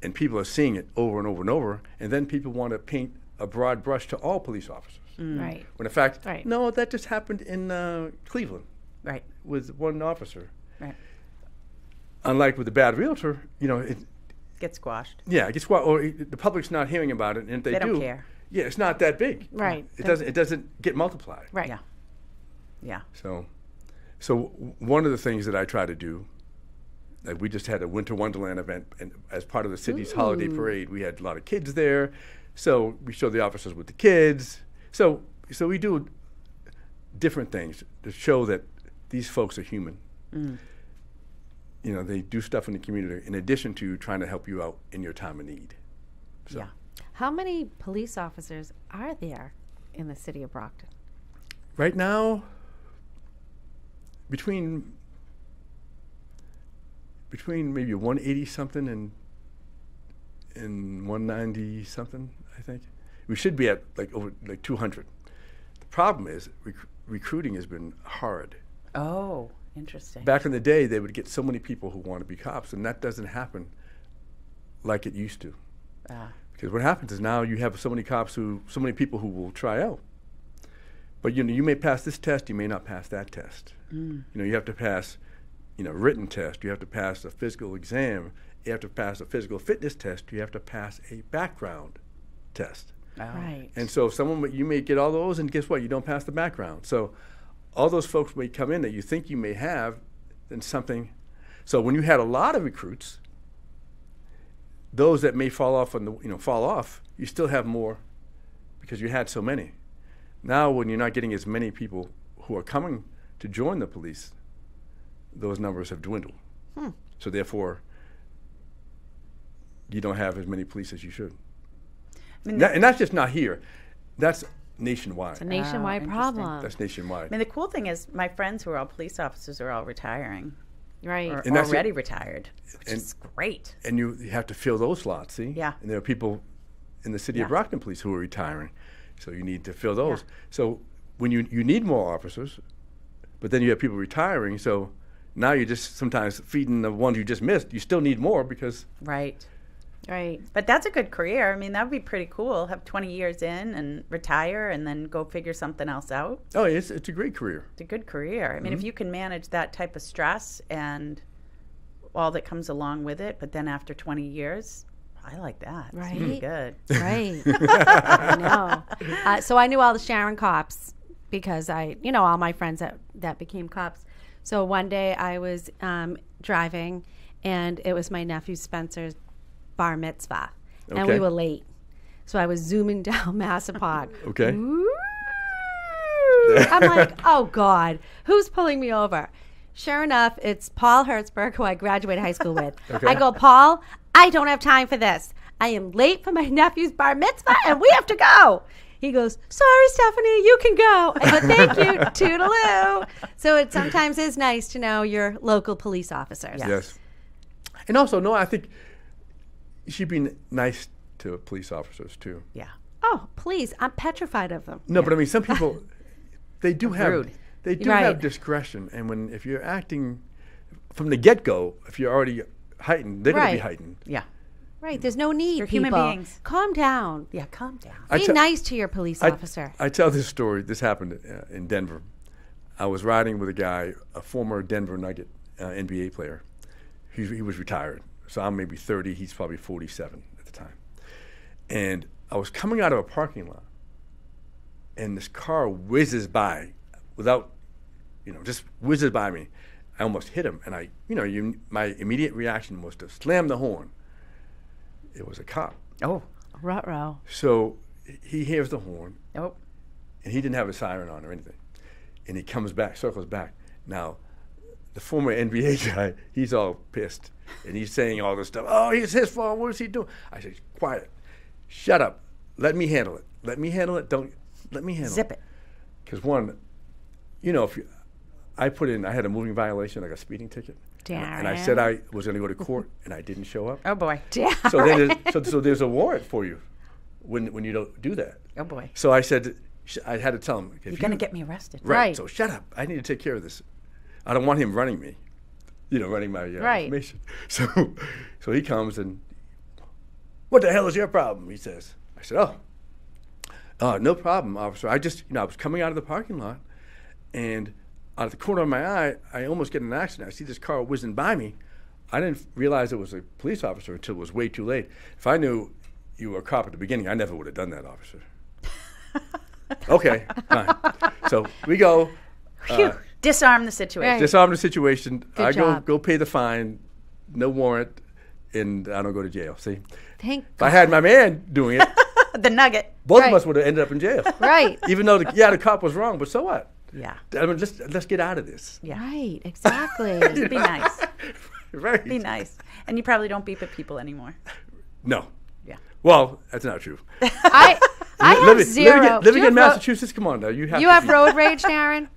and people are seeing it over and over and over, and then people want to paint a broad brush to all police officers. Right. When in fact, Right. no, that just happened in Cleveland Right. with one officer. Right. Unlike with the bad realtor, it Get squashed. gets the public's not hearing about it, and if they They do, don't care. yeah, it's not that big. Right. It doesn't get multiplied. Right. Yeah. Yeah. So one of the things that I try to do, like we just had a Winter Wonderland event, and as part of the city's holiday parade, we had a lot of kids there. So we show the officers with the kids. So we do different things to show that these folks are human. They do stuff in the community in addition to trying to help you out in your time of need. So Yeah. How many police officers are there in the city of Brockton? right now, between maybe 180 something and 190 something, I think. We should be at over 200. The problem is recruiting has been hard. Oh, interesting. Back in the day, they would get so many people who want to be cops, and that doesn't happen like it used to. Because what happens is now you have so many people who will try out. But you may pass this test, you may not pass that test. You have to pass, written test. You have to pass a physical exam. You have to pass a physical fitness test. You have to pass a background test. Right. And so you may get all those, and guess what? You don't pass the background. So all those folks may come in that you think you may have, then something. So when you had a lot of recruits, those that may fall off you still have more because you had so many. Now when you're not getting as many people who are coming to join the police, those numbers have dwindled. So therefore, you don't have as many police as you should. And that's just not here. That's nationwide. It's a nationwide interesting. problem. That's nationwide. I mean, the cool thing is my friends who are all police officers are all retiring. Right. Or And that's already retired, which and- is great. And you have to fill those slots, see? Yeah. And there are people in the city of Yeah. Brockton Police who are retiring. So you need to fill those. Yeah. So when you need more officers, but then you have people retiring, so now you're just sometimes feeding the ones you just missed. You still need more because Right. Right. But that's a good career. I mean, that would be pretty cool. Have 20 years in and retire and then go figure something else out. it's a great career. It's a good career. I mean, if you can manage that type of stress and all that comes along with it, but then after 20 years, I like that. It's really Right. good. Right. I know. So I knew all the Sharon cops because all my friends that became cops. So one day I was driving, and it was my nephew Spencer's bar mitzvah, and we Okay. were late. So I was zooming down Massapog. Okay. I'm like, oh God, who's pulling me over? Sure enough, it's Paul Hertzberg, who I graduated high school with. Okay. I go, Paul, I don't have time for this. I am late for my nephew's bar mitzvah, and we have to go. He goes, sorry, Stephanie, you can go. I go, thank you, toodaloo. So it sometimes is nice to know your local police officers. Yes. And also, no, I think should be nice to police officers too. Yeah. Oh, please. I'm petrified of them. No, but I mean, some people, they do have Rude. they do Right. have discretion, and if you're acting from the get-go, if you're already heightened, they're going to be Right. heightened. Yeah. Right. There's no need, They're people. human beings. Calm down. Yeah. Calm down. I Be tell- nice to your police officer. I tell this story. This happened in Denver. I was riding with a guy, a former Denver Nugget NBA player. He was retired, so I'm maybe 30. He's probably 47 at the time. And I was coming out of a parking lot, and this car whizzes by without, just whizzes by me. I almost hit him, and my immediate reaction was to slam the horn. It was a cop. Oh. Ruh-roh. So he hears the horn, Oh. and he didn't have a siren on or anything. And he comes back, circles back. Now, the former NBA guy, he's all pissed, and he's saying all this stuff. Oh, it's his fault. What is he doing? I said, quiet. Shut up. Let me handle it. Let me handle it. Don't let me handle it. Zip it. Because one, if I had a moving violation, like a speeding ticket. And I said I was going to go to court, and I didn't show up. Oh boy. So then so there's a warrant for you when you don't do that. Oh boy. So I said, I had to tell him. You're gonna get me arrested. Right. So shut up. I need to take care of this. I don't want him running me, running my Right. information. So he comes and, what the hell is your problem? He says. I said, oh, no problem, officer. I just, I was coming out of the parking lot, and out of the corner of my eye, I almost get in an accident. I see this car whizzing by me. I didn't realize it was a police officer until it was way too late. If I knew you were a cop at the beginning, I never would have done that, officer. Okay, fine. So we go. Phew. Disarm the situation. Right. Disarm the situation. Good I job. go pay the fine, no warrant, and I don't go to jail. See, Thank if I had my man doing it, The nugget. both Right. of us would have ended up in jail. Right. Even though the cop was wrong, but so what? Yeah. I mean, let's get out of this. Yeah. Right. Exactly. Be nice. Right? Be nice. And you probably don't beep at people anymore. No. Yeah. Well, that's not true. I have living, zero. Living Do in you have Massachusetts, come on now. You You have to be- road rage, Darren?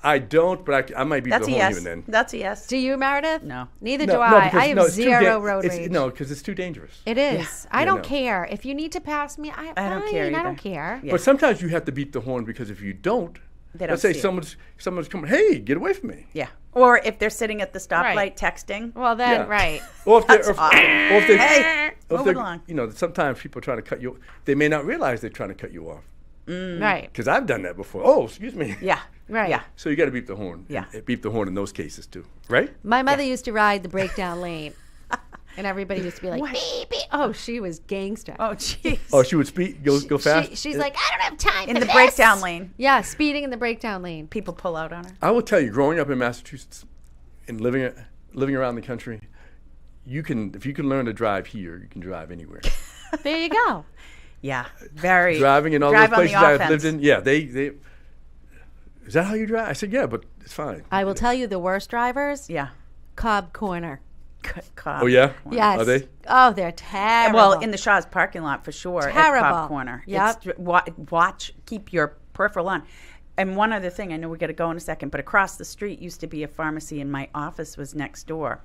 I don't, but I might be That's a home yes. even then. That's a yes. Do you, Meredith? No. Neither No, do no, I. because- I have no, it's too zero road it's- rage. No, because it's too dangerous. It is. I Yeah, don't no. care. If you need to pass me, I don't care I either. don't care. Yeah. But sometimes you have to beat the horn because if you don't, They don't let's say see it. someone's coming, hey, get away from me. Yeah. Or if they're sitting at the stoplight Right. texting. Well, then, Yeah. right. Or if That's they're, awesome. or if they, Hey, or if move they're- along. sometimes people are trying to cut you. They may not realize they're trying to cut you off Right. because I've done that before. Oh, excuse me. Yeah. Right. Yeah. So you got to beep the horn. Yeah. And beep the horn in those cases too, right? My mother used to ride the breakdown lane. And everybody used to be like, What? beep, beep. Oh, she was gangster. Oh, jeez. Oh, she would speed, go fast. She's like, I don't have time In for the this." breakdown lane. Yeah, speeding in the breakdown lane. People pull out on her. I will tell you, growing up in Massachusetts and living around the country, if you can learn to drive here, you can drive anywhere. There you go. Yeah. Very. Driving in all drive those on the places I've offense. lived in, yeah, they. Is that how you drive? I said, yeah, but it's fine. I will tell you the worst drivers, Yeah. Cobb Corner. Oh yeah. Yes. Are they? Oh, they're terrible. Well, in the Shaw's parking lot for sure. At Terrible. Cobb Corner. Yep. It's, watch, keep your peripheral on. And one other thing, I know we got to go in a second, but across the street used to be a pharmacy, and my office was next door.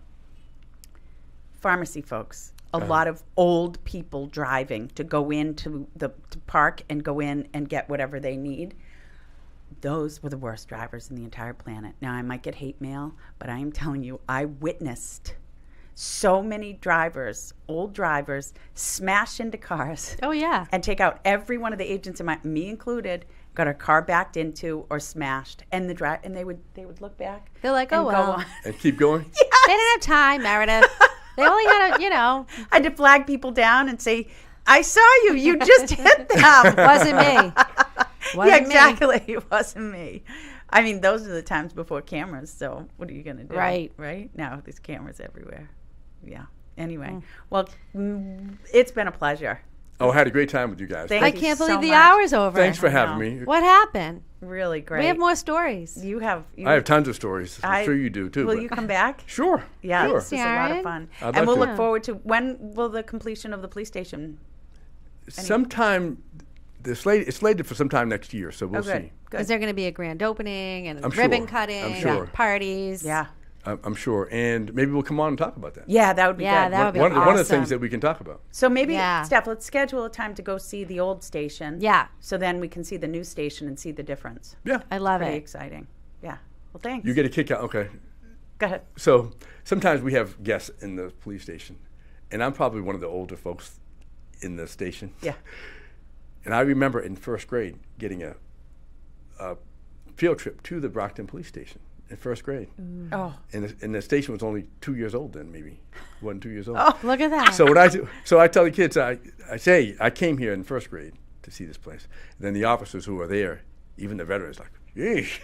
Pharmacy folks, a lot of old people driving to go into to park and go in and get whatever they need. Those were the worst drivers in the entire planet. Now, I might get hate mail, but I am telling you, I witnessed so many drivers, old drivers, smash into cars oh, yeah. and take out every one of the agents, me included, got our car backed into or smashed, and they would look back. They're like, and oh, go well. on. And keep going. They didn't have time, Meredith. They only had to, I had to flag people down and say, "I saw you. You just hit them." wasn't me. Wasn't Yeah, me. exactly. It wasn't me. I mean, those are the times before cameras. So what are you gonna do? Right. Right. Now there's cameras everywhere. Yeah. Anyway, Mm. well, it's been a pleasure. Oh, I had a great time with you guys. Thank I you can't so believe the much. hour's over. Thanks for I having know. me. What happened? Really great. We have more stories. You have. I have tons of stories. I'm sure you do too. Will but- you come back? Sure. Yeah, Sure. this is a lot of Darren. fun. I'd And like we'll to. look forward to, when will the completion of the police station? Sometime. It's slated for sometime next year, so we'll Oh, good. see. Good. Is there going to be a grand opening and I'm ribbon sure. cutting, I'm sure. parties? Yeah. I'm sure. And maybe we'll come on and talk about that. Yeah, that would be Yeah, good. that would be One of the awesome. things that we can talk about. So maybe, Yeah. Steph, let's schedule a time to go see the old station. Yeah. So then we can see the new station and see the difference. Yeah. I love Pretty it. exciting. Yeah. Well, thanks. You get a kick out. Okay. Go ahead. So sometimes we have guests in the police station, and I'm probably one of the older folks in the station. Yeah. And I remember in first grade getting a field trip to the Brockton police station in first grade. Oh. And the station was only 2 years old then, maybe. Wasn't 2 years old. Look at that. So what I do, so I tell the kids, I say, I came here in first grade to see this place. And then the officers who are there, even the veterans, like, yeesh.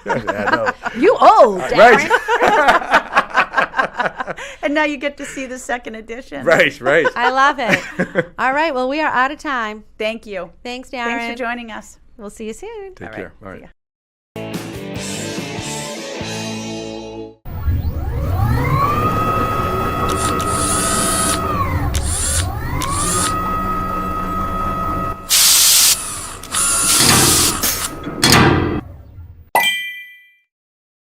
I know. You old, Darren. Right. And now you get to see the second edition. Right. I love it. All right. Well, we are out of time. Thank you. Thanks, Darren. Thanks for joining us. We'll see you soon. Take care. All right. See ya.